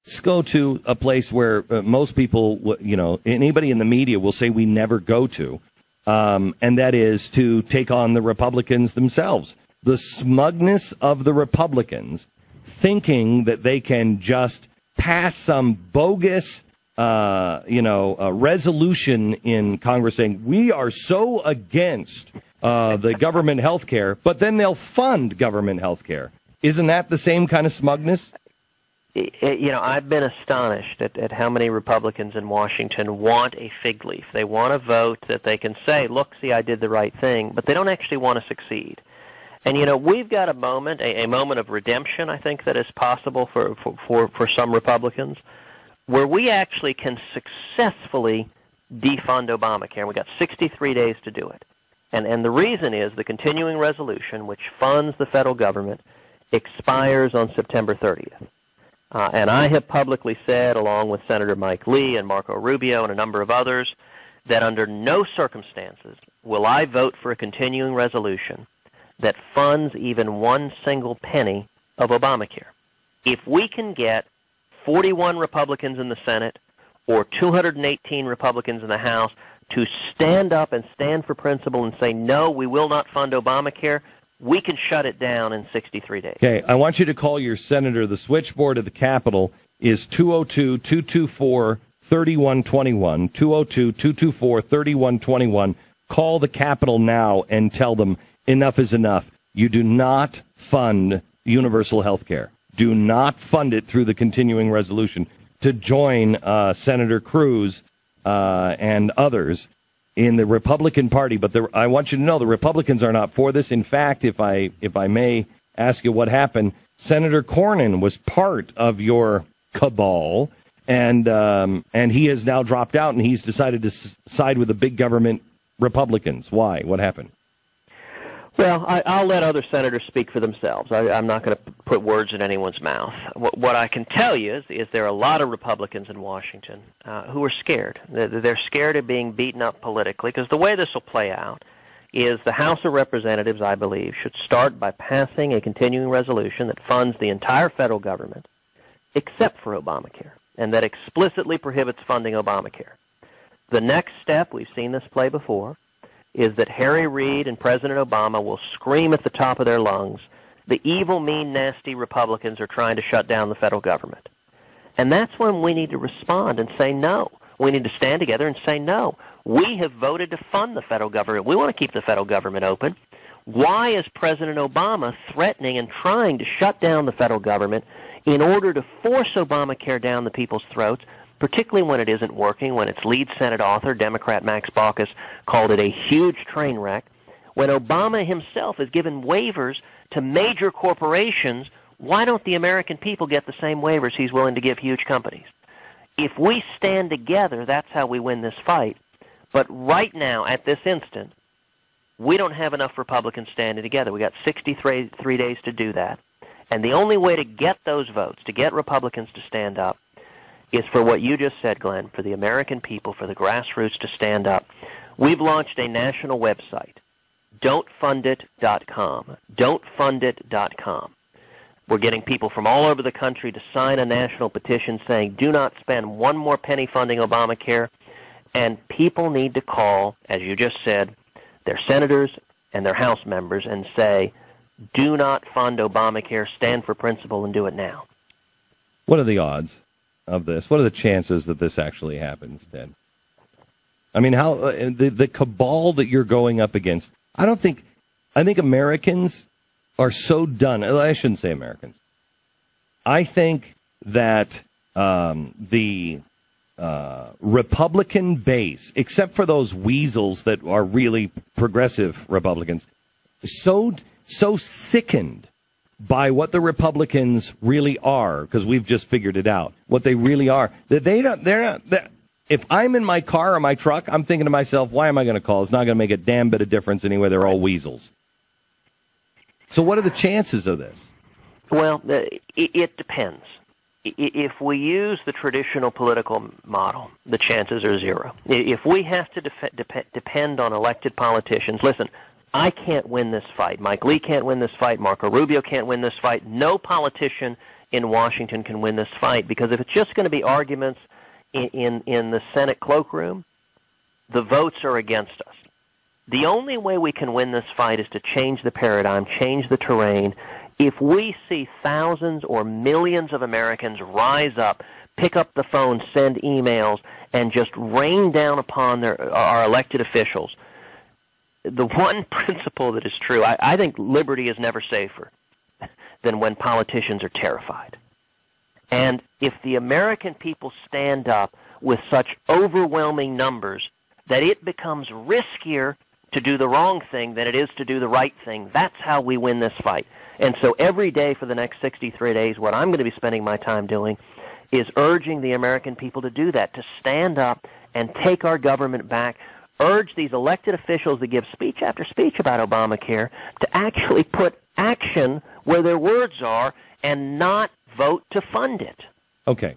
let's go to a place where most people, anybody in the media will say we never go to, and that is to take on the Republicans themselves. The smugness of the Republicans thinking that they can just pass some bogus, resolution in Congress saying we are so against the government health care, but then they'll fund government health care. Isn't that the same kind of smugness? I've been astonished at how many Republicans in Washington want a fig leaf. They want a vote that they can say, look, see, I did the right thing, but they don't actually want to succeed. And, we've got a moment of redemption, I think, that is possible for some Republicans, where we actually can successfully defund ObamaCare. We've got 63 days to do it. And the reason is the continuing resolution, which funds the federal government, expires on September 30th. And I have publicly said, along with Senator Mike Lee and Marco Rubio and a number of others, that under no circumstances will I vote for a continuing resolution that funds even one single penny of Obamacare. If we can get 41 Republicans in the Senate or 218 Republicans in the House to stand up and stand for principle and say, no, we will not fund Obamacare, we can shut it down in 63 days. Okay, I want you to call your senator. The switchboard at the Capitol is 202-224-3121, 202-224-3121. Call the Capitol now and tell them enough is enough. You do not fund universal health care. Do not fund it through the continuing resolution to join Senator Cruz and others in the Republican Party. But I want you to know the Republicans are not for this. In fact, if I may ask you what happened, Senator Cornyn was part of your cabal, and he has now dropped out, and he's decided to side with the big government Republicans. Why? What happened? Well, I'll let other senators speak for themselves. I'm not going to put words in anyone's mouth. What I can tell you is there are a lot of Republicans in Washington who are scared. They're scared of being beaten up politically, because the way this will play out is the House of Representatives, I believe, should start by passing a continuing resolution that funds the entire federal government except for Obamacare, and that explicitly prohibits funding Obamacare. The next step, we've seen this play before, is that Harry Reid and President Obama will scream at the top of their lungs, the evil, mean, nasty Republicans are trying to shut down the federal government. And that's when we need to respond and say no. We need to stand together and say no. We have voted to fund the federal government. We want to keep the federal government open. Why is President Obama threatening and trying to shut down the federal government in order to force Obamacare down the people's throats, particularly when it isn't working, when its lead Senate author, Democrat Max Baucus, called it a huge train wreck, when Obama himself has given waivers to major corporations? Why don't the American people get the same waivers he's willing to give huge companies? If we stand together, that's how we win this fight. But right now, at this instant, we don't have enough Republicans standing together. We got 63 days to do that. And the only way to get those votes, to get Republicans to stand up, is for what you just said, Glenn, for the American people, for the grassroots to stand up. We've launched a national website, don'tfundit.com, don'tfundit.com. We're getting people from all over the country to sign a national petition saying, do not spend one more penny funding Obamacare. And people need to call, as you just said, their senators and their House members and say, do not fund Obamacare, stand for principle, and do it now. What are the odds of this? What are the chances that this actually happens, Ted? I mean, how the cabal that you're going up against, I think Americans are so done. I shouldn't say Americans. I think that the Republican base, except for those weasels that are really progressive Republicans, so sickened by what the Republicans really are, because we've just figured it out, what they really are, that they're not. If I'm in my car or my truck, I'm thinking to myself, why am I going to call? It's not going to make a damn bit of difference anyway. They're all weasels. So what are the chances of this? Well, it depends. If we use the traditional political model, the chances are zero. If we have to depend on elected politicians, listen, I can't win this fight. Mike Lee can't win this fight. Marco Rubio can't win this fight. No politician in Washington can win this fight, because if it's just going to be arguments in the Senate cloakroom, the votes are against us. The only way we can win this fight is to change the paradigm, change the terrain. If we see thousands or millions of Americans rise up, pick up the phone, send emails, and just rain down upon our elected officials, the one principle that is true, I think liberty is never safer than when politicians are terrified. And if the American people stand up with such overwhelming numbers that it becomes riskier to do the wrong thing than it is to do the right thing, that's how we win this fight. And so every day for the next 63 days, what I'm going to be spending my time doing is urging the American people to do that, to stand up and take our government back, urge these elected officials that give speech after speech about Obamacare to actually put action where their words are and not vote to fund it. Okay.